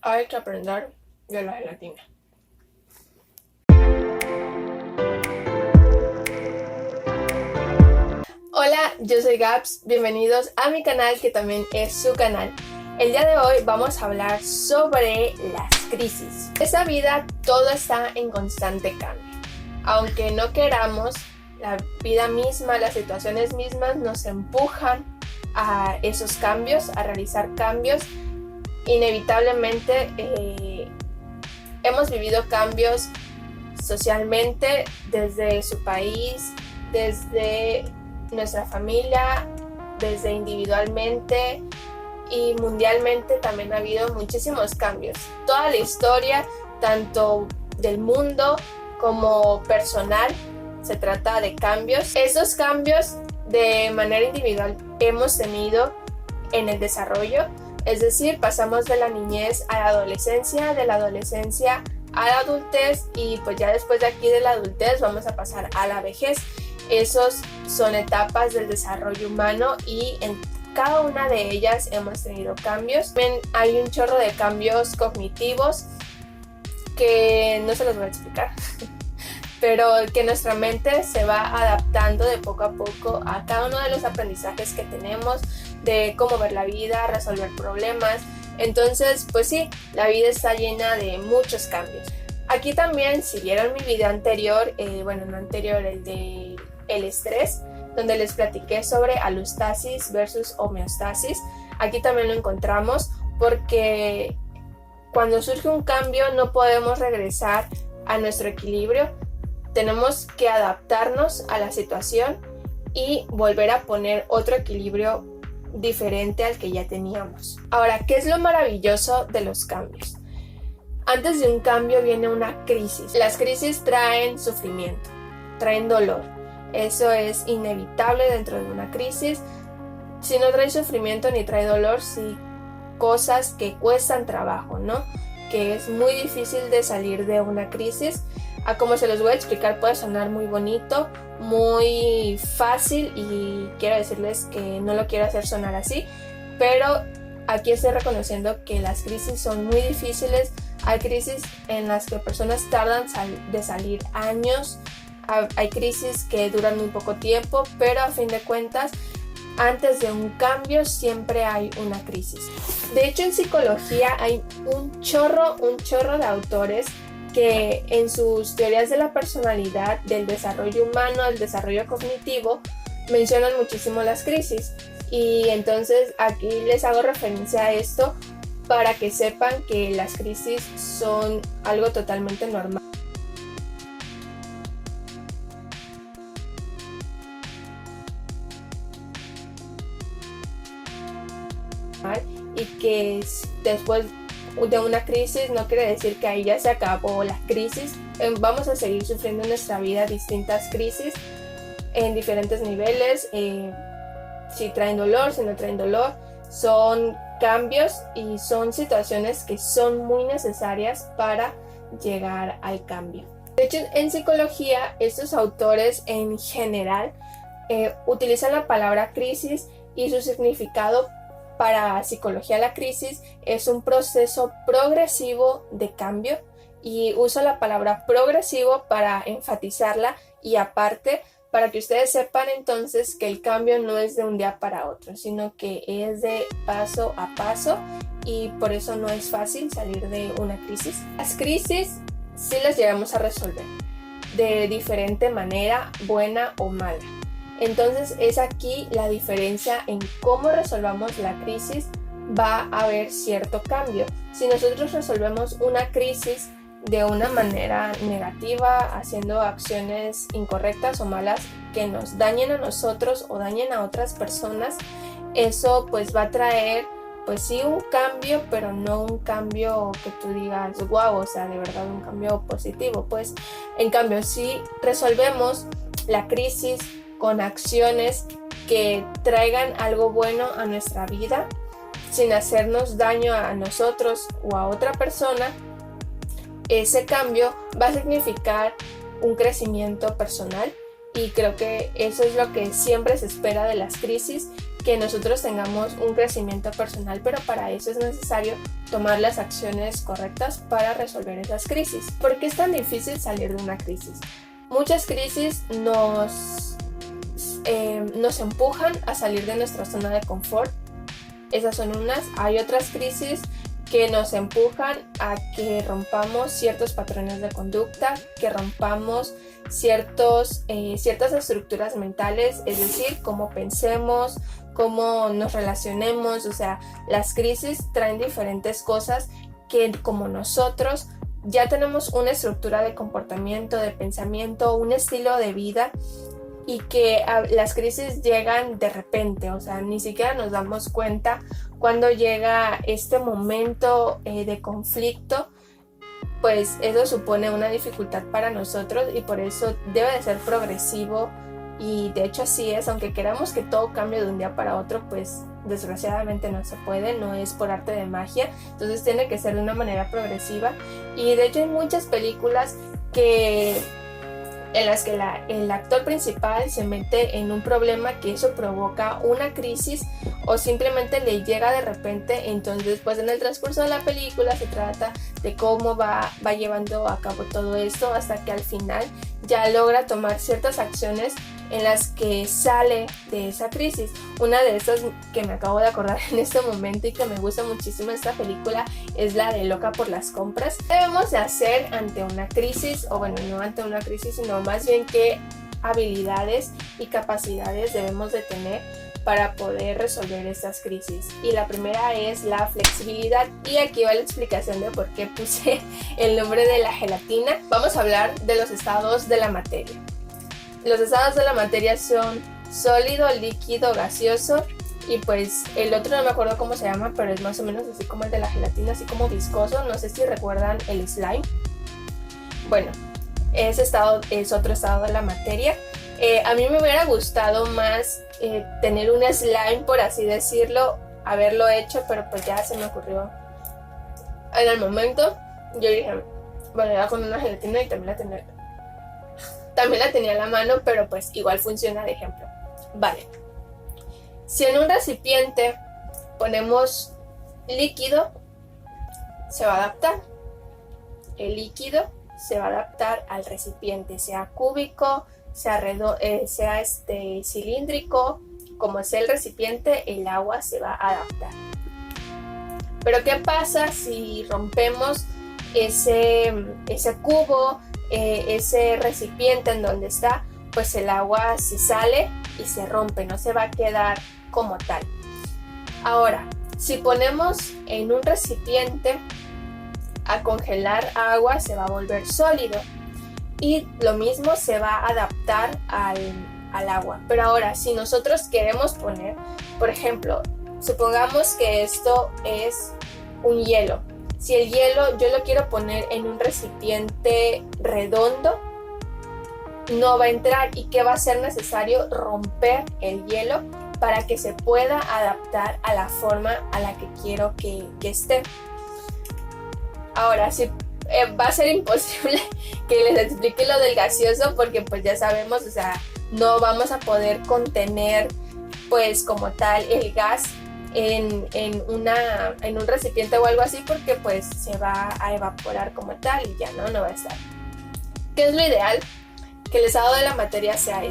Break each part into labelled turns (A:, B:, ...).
A: Hay que aprender de la gelatina. Hola, yo soy Gaps, bienvenidos a mi canal que también es su canal. El día de hoy vamos a hablar sobre las crisis. En esta vida todo está en constante cambio. Aunque no queramos, la vida misma, las situaciones mismas nos empujan a esos cambios, a realizar cambios. Inevitablemente hemos vivido cambios socialmente desde su país, desde nuestra familia, desde individualmente y mundialmente también ha habido muchísimos cambios. Toda la historia, tanto del mundo como personal, se trata de cambios. Esos cambios de manera individual hemos tenido en el desarrollo, es decir, pasamos de la niñez a la adolescencia, de la adolescencia a la adultez y pues ya después de aquí de la adultez vamos a pasar a la vejez. Esos son etapas del desarrollo humano y en cada una de ellas hemos tenido cambios. También hay un chorro de cambios cognitivos que no se los voy a explicar, pero que nuestra mente se va adaptando de poco a poco a cada uno de los aprendizajes que tenemos, de cómo ver la vida, resolver problemas. Entonces, pues sí, la vida está llena de muchos cambios. Aquí también, si vieron mi video anterior, el de el estrés, donde les platiqué sobre alostasis versus homeostasis, aquí también lo encontramos porque cuando surge un cambio no podemos regresar a nuestro equilibrio, tenemos que adaptarnos a la situación y volver a poner otro equilibrio diferente al que ya teníamos. Ahora, ¿qué es lo maravilloso de los cambios? Antes de un cambio viene una crisis. Las crisis traen sufrimiento, traen dolor. Eso es inevitable dentro de una crisis. Si no trae sufrimiento ni trae dolor, sí cosas que cuestan trabajo, ¿no? Que es muy difícil de salir de una crisis. A como se los voy a explicar puede sonar muy bonito, muy fácil y quiero decirles que no lo quiero hacer sonar así, pero aquí estoy reconociendo que las crisis son muy difíciles. Hay crisis en las que personas tardan de salir años, hay crisis que duran muy poco tiempo, pero a fin de cuentas antes de un cambio siempre hay una crisis. De hecho, en psicología hay un chorro de autores que en sus teorías de la personalidad, del desarrollo humano, del desarrollo cognitivo, mencionan muchísimo las crisis. Y entonces aquí les hago referencia a esto para que sepan que las crisis son algo totalmente normal. Y que después de una crisis no quiere decir que ahí ya se acabó la crisis. Vamos a seguir sufriendo en nuestra vida distintas crisis en diferentes niveles, si traen dolor, si no traen dolor. Son cambios y son situaciones que son muy necesarias para llegar al cambio. De hecho, en psicología estos autores en general utilizan la palabra crisis y su significado para psicología. La crisis es un proceso progresivo de cambio y uso la palabra progresivo para enfatizarla y aparte para que ustedes sepan entonces que el cambio no es de un día para otro, sino que es de paso a paso y por eso no es fácil salir de una crisis. Las crisis sí las llegamos a resolver de diferente manera, buena o mala. Entonces es aquí la diferencia en cómo resolvamos la crisis. Va a haber cierto cambio. Si nosotros resolvemos una crisis de una manera negativa, haciendo acciones incorrectas o malas que nos dañen a nosotros o dañen a otras personas, eso pues va a traer pues sí un cambio, pero no un cambio que tú digas wow, o sea, de verdad un cambio positivo. Pues en cambio si resolvemos la crisis con acciones que traigan algo bueno a nuestra vida sin hacernos daño a nosotros o a otra persona, ese cambio va a significar un crecimiento personal y creo que eso es lo que siempre se espera de las crisis, que nosotros tengamos un crecimiento personal, pero para eso es necesario tomar las acciones correctas para resolver esas crisis. ¿Por qué es tan difícil salir de una crisis? Muchas crisis nos empujan a salir de nuestra zona de confort. Esas son unas. Hay otras crisis que nos empujan a que rompamos ciertos patrones de conducta, que rompamos ciertas estructuras mentales, es decir, cómo pensemos, cómo nos relacionemos. O sea, las crisis traen diferentes cosas que, como nosotros ya tenemos una estructura de comportamiento, de pensamiento, un estilo de vida, y que las crisis llegan de repente, o sea, ni siquiera nos damos cuenta cuando llega este momento de conflicto. Pues eso supone una dificultad para nosotros y por eso debe de ser progresivo, y de hecho así es. Aunque queramos que todo cambie de un día para otro, pues desgraciadamente no se puede, no es por arte de magia, entonces tiene que ser de una manera progresiva. Y de hecho hay muchas películas en las que el actor principal se mete en un problema que eso provoca una crisis o simplemente le llega de repente. Entonces pues en el transcurso de la película se trata de cómo va llevando a cabo todo esto hasta que al final ya logra tomar ciertas acciones en las que sale de esa crisis. Una de estas que me acabo de acordar en este momento y que me gusta muchísimo de esta película es la de Loca por las compras. ¿Qué debemos de hacer ante una crisis? O bueno, no ante una crisis, sino más bien qué habilidades y capacidades debemos de tener para poder resolver estas crisis. Y la primera es la flexibilidad, y aquí va la explicación de por qué puse el nombre de la gelatina. Vamos a hablar de los estados de la materia. Los estados de la materia son sólido, líquido, gaseoso, y pues el otro no me acuerdo cómo se llama, pero es más o menos así como el de la gelatina, así como viscoso. No sé si recuerdan el slime. Bueno, ese estado es otro estado de la materia. A mí me hubiera gustado más tener un slime, por así decirlo, haberlo hecho, pero pues ya se me ocurrió en el momento. Yo dije, bueno, era con una gelatina y también la tenía a la mano, pero pues igual funciona de ejemplo. Vale. Si en un recipiente ponemos líquido, se va a adaptar. El líquido se va a adaptar al recipiente, sea cúbico, sea cilíndrico, como sea el recipiente, el agua se va a adaptar. Pero ¿qué pasa si rompemos ese cubo, ese recipiente en donde está? Pues el agua se sale y se rompe, no se va a quedar como tal. Ahora, si ponemos en un recipiente a congelar agua, se va a volver sólido y lo mismo se va a adaptar al agua. Pero ahora, si nosotros queremos poner, por ejemplo, supongamos que esto es un hielo. Si el hielo yo lo quiero poner en un recipiente redondo, no va a entrar. ¿Y qué va a ser necesario? Romper el hielo para que se pueda adaptar a la forma a la que quiero que esté. Ahora, sí, va a ser imposible que les explique lo del gaseoso, porque pues ya sabemos, o sea, no vamos a poder contener pues como tal el gas en un recipiente o algo así, porque pues se va a evaporar como tal y ya no va a estar. ¿Qué es lo ideal? Que el estado de la materia sea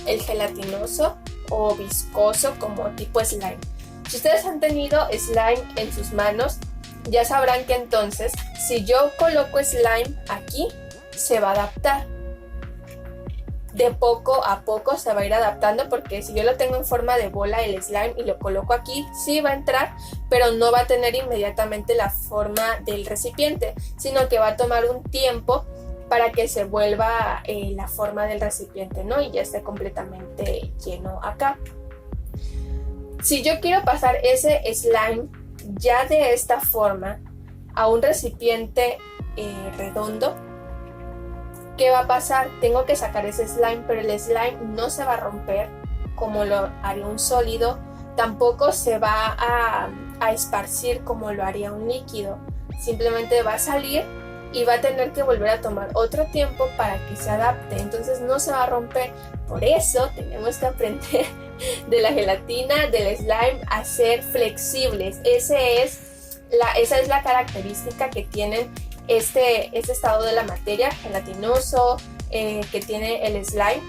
A: el gelatinoso o viscoso, como tipo slime. Si ustedes han tenido slime en sus manos, ya sabrán que entonces si yo coloco slime aquí, se va a adaptar. De poco a poco se va a ir adaptando, porque si yo lo tengo en forma de bola el slime y lo coloco aquí, sí va a entrar, pero no va a tener inmediatamente la forma del recipiente, sino que va a tomar un tiempo para que se vuelva la forma del recipiente, ¿no? Y ya esté completamente lleno acá. Si yo quiero pasar ese slime ya de esta forma a un recipiente redondo, ¿qué va a pasar? Tengo que sacar ese slime, pero el slime no se va a romper como lo haría un sólido, tampoco se va a esparcir como lo haría un líquido. Simplemente va a salir y va a tener que volver a tomar otro tiempo para que se adapte, entonces no se va a romper. Por eso tenemos que aprender de la gelatina, del slime, a ser flexibles. Esa es la característica que tienen este estado de la materia gelatinoso que tiene el slime.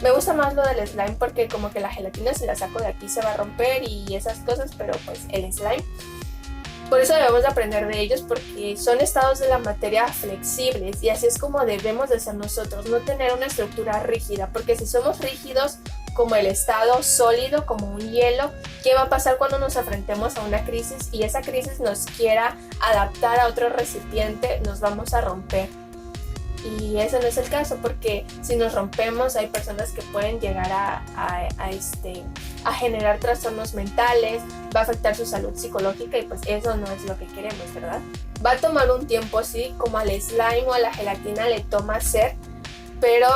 A: Me gusta más lo del slime porque como que la gelatina, si la saco de aquí se va a romper y esas cosas, pero pues el slime, por eso debemos de aprender de ellos, porque son estados de la materia flexibles y así es como debemos de ser nosotros, no tener una estructura rígida, porque si somos rígidos como el estado sólido, como un hielo, ¿qué va a pasar cuando nos enfrentemos a una crisis y esa crisis nos quiera adaptar a otro recipiente? Nos vamos a romper. Y ese no es el caso, porque si nos rompemos hay personas que pueden llegar a generar trastornos mentales, va a afectar su salud psicológica y pues eso no es lo que queremos, ¿verdad? Va a tomar un tiempo, sí, como al slime o a la gelatina le toma hacer, pero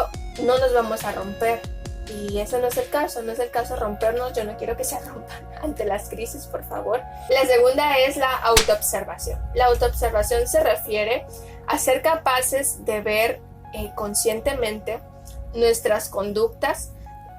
A: no nos vamos a romper. Y eso no es el caso, no es el caso rompernos, yo no quiero que se rompan ante las crisis, por favor. La segunda es la autoobservación. La autoobservación se refiere a ser capaces de ver conscientemente nuestras conductas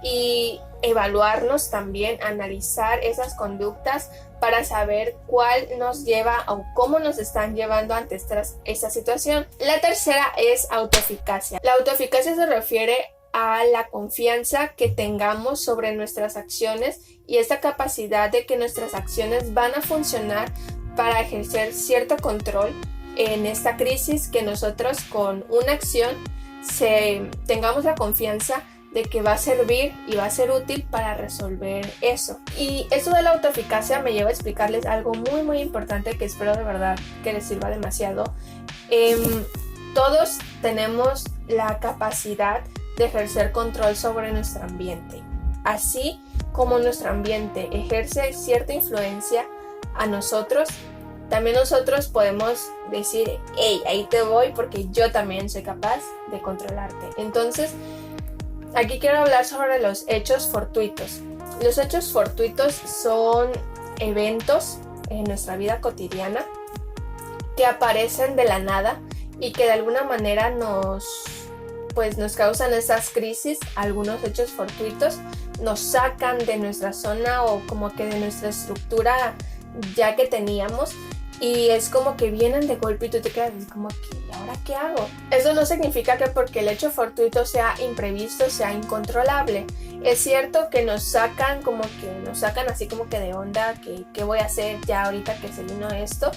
A: y evaluarnos también, analizar esas conductas para saber cuál nos lleva o cómo nos están llevando ante esta situación. La tercera es autoeficacia. La autoeficacia se refiere a la confianza que tengamos sobre nuestras acciones y esta capacidad de que nuestras acciones van a funcionar para ejercer cierto control en esta crisis, que nosotros con una acción tengamos la confianza de que va a servir y va a ser útil para resolver eso. Y eso de la autoeficacia me lleva a explicarles algo muy muy importante que espero de verdad que les sirva demasiado. Todos tenemos la capacidad de ejercer control sobre nuestro ambiente, así como nuestro ambiente ejerce cierta influencia a nosotros. También nosotros podemos decir, hey, ahí te voy porque yo también soy capaz de controlarte. Entonces, aquí quiero hablar sobre los hechos fortuitos. Los hechos fortuitos son eventos en nuestra vida cotidiana que aparecen de la nada y que de alguna manera nos causan esas crisis. Algunos hechos fortuitos nos sacan de nuestra zona o como que de nuestra estructura ya que teníamos. Y es como que vienen de golpe y tú te quedas como que, ¿y ahora qué hago? Eso no significa que porque el hecho fortuito sea imprevisto, sea incontrolable. Es cierto que nos sacan así como que de onda, que ¿qué voy a hacer ya ahorita que se vino esto?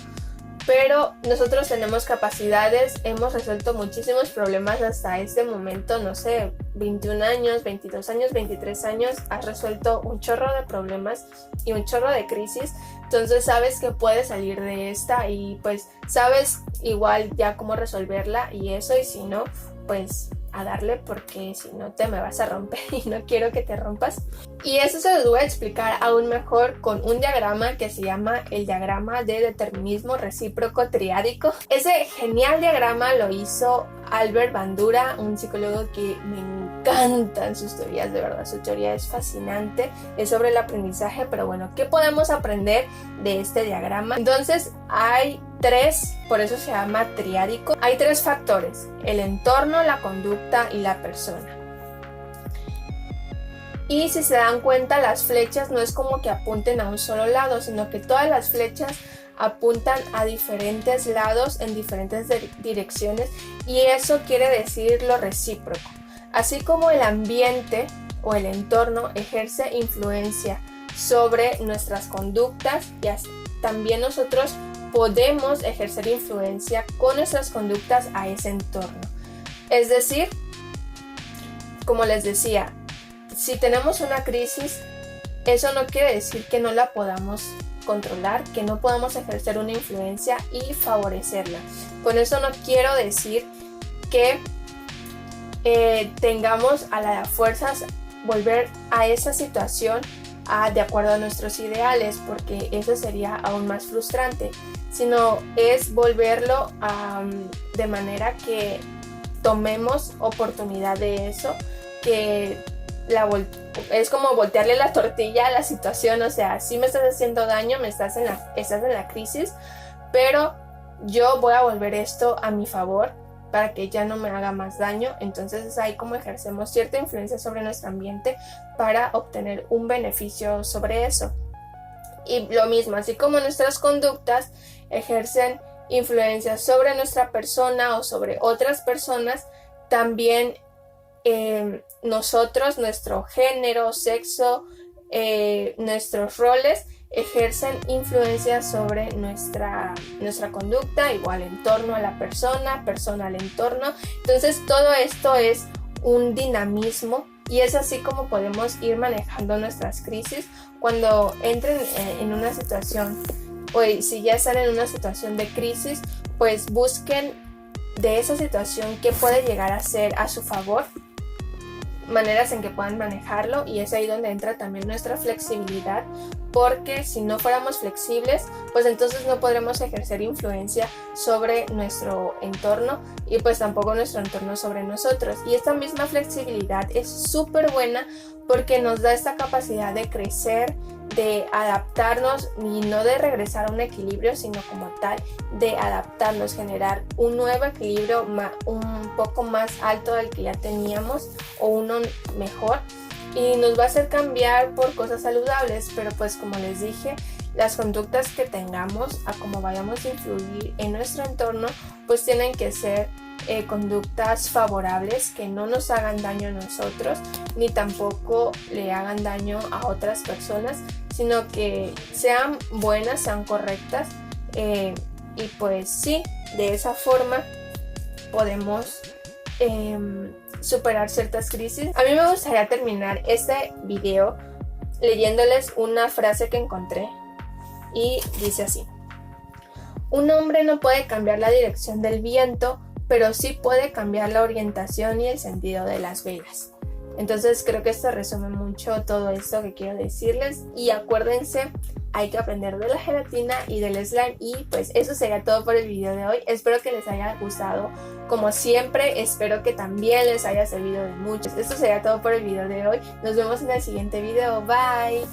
A: Pero nosotros tenemos capacidades, hemos resuelto muchísimos problemas hasta este momento, no sé, 21 años, 22 años, 23 años, has resuelto un chorro de problemas y un chorro de crisis, entonces sabes que puedes salir de esta y pues sabes igual ya cómo resolverla y eso, y si no, pues a darle, porque si no te me vas a romper y no quiero que te rompas. Y eso se los voy a explicar aún mejor con un diagrama que se llama el diagrama de determinismo recíproco triádico. Ese genial diagrama lo hizo Albert Bandura, un psicólogo que me encantan sus teorías, de verdad, su teoría es fascinante, es sobre el aprendizaje, pero bueno, ¿qué podemos aprender de este diagrama? Entonces hay tres, por eso se llama triádico, hay tres factores: el entorno, la conducta y la persona. Y si se dan cuenta, las flechas no es como que apunten a un solo lado, sino que todas las flechas apuntan a diferentes lados en diferentes direcciones, y eso quiere decir lo recíproco. Así como el ambiente o el entorno ejerce influencia sobre nuestras conductas, y también nosotros podemos ejercer influencia con nuestras conductas a ese entorno. Es decir, como les decía, si tenemos una crisis, eso no quiere decir que no la podamos controlar, que no podamos ejercer una influencia y favorecerla. Con eso no quiero decir que tengamos a las fuerzas volver a esa situación de acuerdo a nuestros ideales, porque eso sería aún más frustrante, sino es volverlo de manera que tomemos oportunidad de eso, que es como voltearle la tortilla a la situación. O sea, sí me estás haciendo daño, estás en la crisis, pero yo voy a volver esto a mi favor para que ya no me haga más daño. Entonces es ahí como ejercemos cierta influencia sobre nuestro ambiente para obtener un beneficio sobre eso. Y lo mismo, así como nuestras conductas ejercen influencia sobre nuestra persona o sobre otras personas, también nosotros, nuestro género, sexo, nuestros roles ejercen influencia sobre nuestra conducta, igual en torno a la persona al entorno. Entonces todo esto es un dinamismo y es así como podemos ir manejando nuestras crisis cuando entren en una situación, o si ya están en una situación de crisis, pues busquen de esa situación qué puede llegar a ser a su favor, maneras en que puedan manejarlo, y es ahí donde entra también nuestra flexibilidad, porque si no fuéramos flexibles, pues entonces no podremos ejercer influencia sobre nuestro entorno y pues tampoco nuestro entorno sobre nosotros. Y esta misma flexibilidad es súper buena porque nos da esta capacidad de crecer, de adaptarnos y no de regresar a un equilibrio, sino como tal de adaptarnos, generar un nuevo equilibrio un poco más alto del que ya teníamos o uno mejor, y nos va a hacer cambiar por cosas saludables. Pero pues como les dije, las conductas que tengamos a cómo vayamos a influir en nuestro entorno pues tienen que ser conductas favorables, que no nos hagan daño a nosotros ni tampoco le hagan daño a otras personas, sino que sean buenas, sean correctas, y pues sí, de esa forma podemos superar ciertas crisis. A mí me gustaría terminar este video leyéndoles una frase que encontré y dice así: un hombre no puede cambiar la dirección del viento, pero sí puede cambiar la orientación y el sentido de las velas. Entonces creo que esto resume mucho todo esto que quiero decirles, y acuérdense, hay que aprender de la gelatina y del slime. Y pues eso sería todo por el video de hoy. Espero que les haya gustado como siempre, espero que también les haya servido de mucho. Esto sería todo por el video de hoy, nos vemos en el siguiente video, bye.